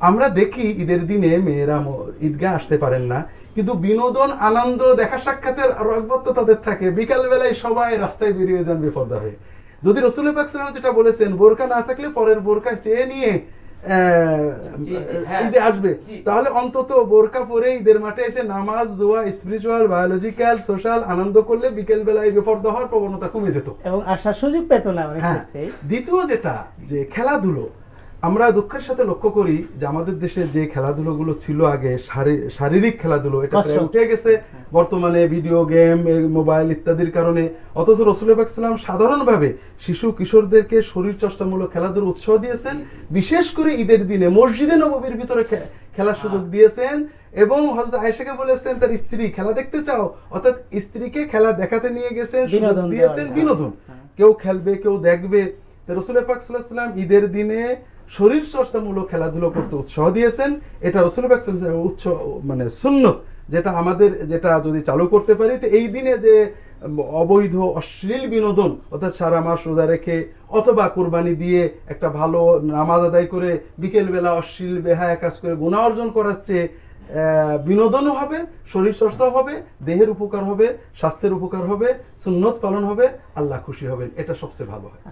আমরা দেখি ঈদের দিনে মেয়েরা ঈদগাহ আসতে পারেন না, কিন্তু বিনোদন আনন্দ দেখা সাক্ষাতের রগবত তো তাদের থাকে। বিকাল বেলায় সবাই রাস্তায় বেরিয়ে যান বেপরদা হয়ে। যদি রাসূল পাক সাল্লাল্লাহু আলাইহি ওয়াসাল্লাম যেটা বলেছেন, বোরকা না থাকলে পরের বোরকা চেয়ে নিয়ে ঈদে আসবে, তাহলে অন্তত বোরকা পরে ঈদের মাঠে এসে নামাজ, দোয়া, স্পিরিচুয়াল, বায়োলজিক্যাল, সোশ্যাল আনন্দ করলে বিকেল বেলায় বেপরদা হওয়ার প্রবণতা কমে যেত এবং আসার সুযোগ পেত না অনেক ক্ষেত্রে। দ্বিতীয় যেটা, যে খেলাধুলো, আমরা দুঃখের সাথে লক্ষ্য করি যে আমাদের দেশে যে খেলাধুলোগুলো ছিল আগে, শারীরিক খেলাধুলো, এটা প্রায় উঠে গেছে বর্তমানে ভিডিও গেম, মোবাইল ইত্যাদির কারণে। অথচ রাসূল পাক সাল্লাল্লাহু আলাইহি ওয়াসাল্লাম সাধারণভাবে শিশু কিশোরদেরকে শরীর চর্চামূলক খেলাধুলার উৎসাহ দিয়েছেন। বিশেষ করে ঈদের দিনে মসজিদে নববীর ভিতরে খেলার সুযোগ দিয়েছেন এবং হযরত আয়েশাকে বলেছেন তার স্ত্রী খেলা দেখতে চাও, অর্থাৎ স্ত্রীকে খেলা দেখাতে নিয়ে গেছেন, সুযোগ দিয়েছেন বিনোদন। কেউ খেলবে, কেউ দেখবে। রাসূল পাক সাল্লাল্লাহু আলাইহি ওয়াসাল্লাম ঈদের দিনে শরীর চর্চামূলক খেলাধুলো করতে উৎসাহ দিয়েছেন। এটা রাসূল পাক সাল্লাল্লাহু আলাইহি ওয়াসাল্লামের মানে সুন্নত, যেটা আমাদের, যেটা যদি চালু করতে পারি তো এই দিনে যে অবৈধ অশ্লীল বিনোদন, অর্থাৎ সারা মাস রোজা রেখে অথবা কুরবানি দিয়ে একটা ভালো নামাজ আদায় করে বিকেল বেলা অশ্লীল বেহায়া কাজ করে গুনাহ অর্জন করাচ্ছে, বিনোদনও হবে, শরীর চর্চাও হবে, দেহের উপকার হবে, স্বাস্থ্যের উপকার হবে, সুন্নত পালন হবে, আল্লাহ খুশি হবেন, এটা সবচেয়ে ভালো হয়।